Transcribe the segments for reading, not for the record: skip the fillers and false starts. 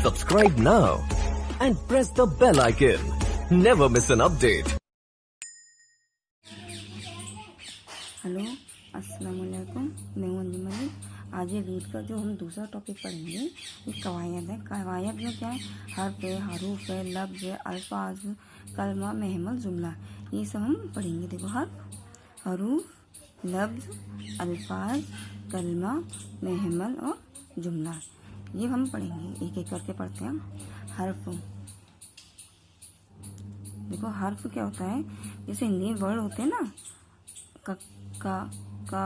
Subscribe now and press the bell icon. Never miss an update. Hello, अस्सलाम वालेकुम। मैं हूं अंजुम मलिक। आज ये रीड का जो हम दूसरा टॉपिक पढ़ेंगे ये कवायद है। कवायद में क्या है? हर्फ है, हरूफ है, लफ्ज़ है, अल्फाज, कलमा, महमल, जुमला, ये सब हम पढ़ेंगे। देखो, हर्फ, हरूफ, लफ्ज़, अल्फाज, कलमा, महमल और जुमला, ये हम पढ़ेंगे। एक एक करके पढ़ते हैं। हर्फ, देखो हर्फ क्या होता है? जैसे हिंदी में वर्ड होते हैं ना, का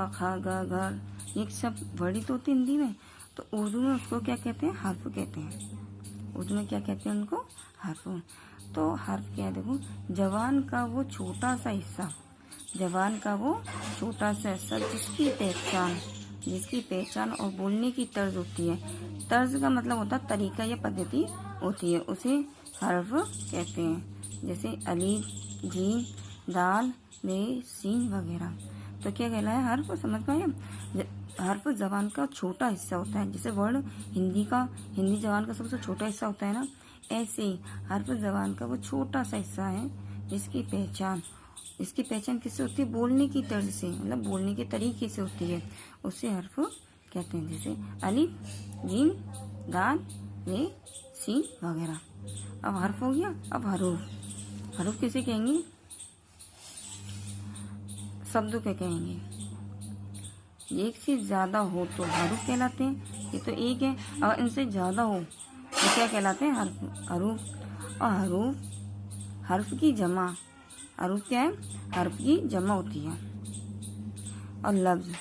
खा गा गा, ये सब वर्ड ही तो होते हैं हिंदी में। तो उर्दू में उसको क्या कहते हैं? हर्फ कहते हैं। उर्दू में क्या कहते हैं उनको? हर्फ। तो हर्फ क्या है? देखो, जबान का वो छोटा सा हिस्सा, जबान का वो छोटा सा हिस्सा जिसकी पहचान और बोलने की तर्ज होती है। तर्ज का मतलब होता है तरीका या पद्धति होती है, उसे हर्फ कहते हैं। जैसे अलीफ, जीम, दाल, रे, सीन वगैरह। तो क्या कहलाया? हर्फ। समझ पाए? हर्फ जबान का छोटा हिस्सा होता है। जैसे वर्ड हिंदी जबान का सबसे छोटा हिस्सा होता है ना, ऐसे ही हर्फ जबान का वो छोटा सा हिस्सा है जिसकी पहचान किससे होती है? बोलने की तर्ज से, मतलब बोलने के तरीके से होती है, उसे हर्फ कहते हैं। जैसे अलीफ, जीम, दाल, रे, सीन वगैरह। अब हर्फ हो गया। अब हरूफ। हरूफ किसे कहेंगे? शब्दों के कहेंगे। एक से ज्यादा हो तो हरूफ कहलाते हैं। ये तो एक है, और इनसे ज्यादा हो तो क्या कहलाते हैं? हरूफ। और हर्फ की जमा, हरूफ क्या है? हर्फ की जमा होती है। और लफ्ज,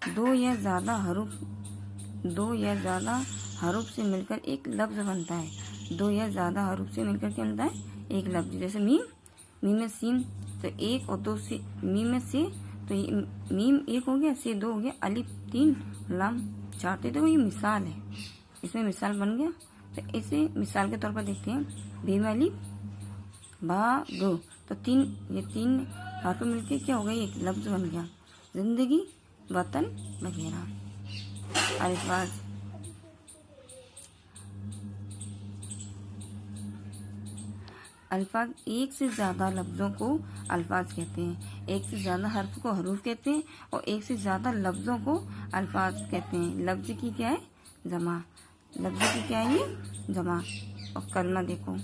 दो या ज्यादा हरूफ से मिलकर एक लफ्ज बनता है। दो या ज्यादा हरूफ से मिलकर क्या बनता है? एक लफ्ज। जैसे मीम में सीन, तो एक और दो से, मीम में से, तो मीम एक हो गया, से दो हो गया, अलिफ तीन, लाम चार। तो ये मिसाल है, इसमें मिसाल बन गया। तो इसे मिसाल के तौर पर देखते हैं। बे में अलिफ, बा, दो, तो ये तीन हर्फ मिलके क्या हो गया? एक लफ्ज बन गया। जिंदगी, वतन वगैरह। अल्फाज, अल्फाज एक से ज्यादा लफ्जों को अल्फाज कहते हैं। एक से ज्यादा हर्फ को हरूफ कहते हैं और एक से ज्यादा लफ्जों को अल्फाज कहते हैं। लफ्ज की क्या है? जमा। लफ्ज की क्या है? ये जमा। और कलमा देखो,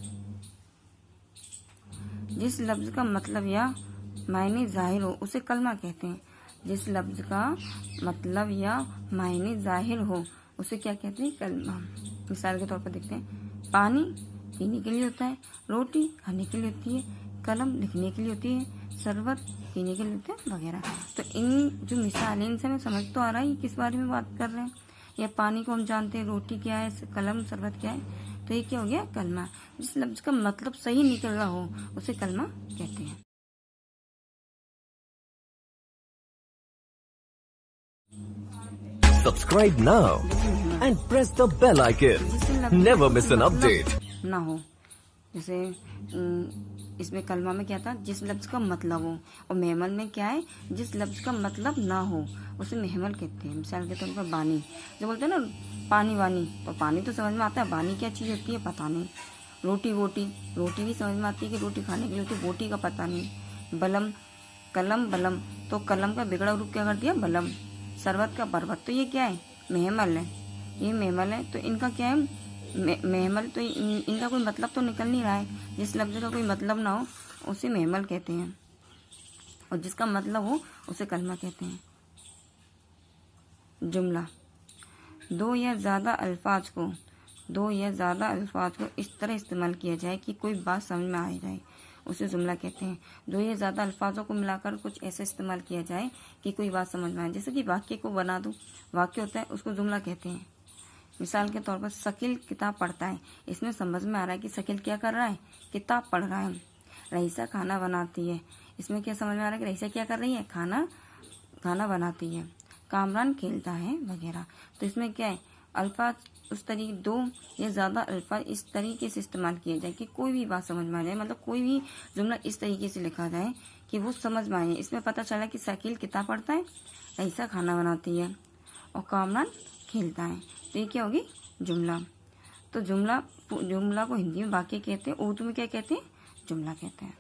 जिस लफ्ज का मतलब या मायने जाहिर हो उसे कलमा कहते हैं। जिस लफ्ज का मतलब या मायने जाहिर हो उसे क्या कहते हैं? कलमा। मिसाल के तौर पर देखते हैं। पानी पीने के लिए होता है, रोटी खाने के लिए होती है, कलम लिखने के लिए होती है, शरबत पीने के लिए होता है वगैरह। तो इन जो मिसाल है इनसे हमें समझ तो आ रहा है किस बारे में बात कर रहे हैं। या पानी को हम जानते हैं, रोटी क्या है, कलम, शरबत क्या है। तो ये क्या हो गया? कलमा। जिस लफ्ज का मतलब सही निकल रहा हो उसे कलमा कहते हैं। Subscribe now and press the bell icon. Never miss an update. ना हो, जैसे इसमें कलमा में क्या था? जिस लफ्ज का मतलब हो। और महमल में क्या है? जिस लफ्ज का मतलब ना हो उसे महमल कहते हैं। मिसाल के तौर पर बानी, जो बोलते हैं ना पानी वानी, तो पानी तो समझ में आता है, बानी क्या चीज़ होती है पता नहीं। रोटी भी समझ में आती है कि रोटी खाने के लिए होती है, बोटी का पता नहीं। बलम, कलम, बलम, तो कलम का बिगड़ा रूप क्या कर दिया? बलम। शरबत का बरबत, तो ये क्या है? महमल है। ये महमल है। तो इनका क्या है? महमल। तो इनका कोई मतलब तो निकल नहीं रहा है। जिस लफ्ज का कोई मतलब ना हो उसे महमल कहते हैं, और जिसका मतलब हो उसे कलमा कहते हैं। जुमला, दो या ज्यादा अल्फाज को इस तरह इस्तेमाल किया जाए कि कोई बात समझ में आ जाए, उसे जुमला कहते हैं। दो या ज्यादा अल्फाजों को मिलाकर कुछ ऐसे इस्तेमाल किया जाए कि कोई बात समझ में आए। जैसे कि वाक्य को बना दो, वाक्य होता है, उसको जुमला कहते हैं। मिसाल के तौर पर शकील किताब पढ़ता है, इसमें समझ में आ रहा है कि शकील क्या कर रहा है? किताब पढ़ रहा है। रईसा खाना बनाती है, इसमें क्या समझ में आ रहा है कि रईसा क्या कर रही है? खाना बनाती है। कामरान खेलता है वगैरह। तो इसमें क्या है? अल्फाज उस तरीके, दो या ज्यादा अल्फाज इस तरीके से इस्तेमाल किए जाए कि कोई भी बात समझ में आ जाए, मतलब कोई भी जुमला इस तरीके से लिखा जाए कि वो समझ में आए। इसमें पता चला कि शकील किताब पढ़ता है, रईसा खाना बनाती है और कामरान खेलता है। तो ये क्या होगी? जुमला। तो जुमला को हिंदी में वाक्य कहते हैं, उर्दू में क्या कहते हैं? जुमला कहते हैं।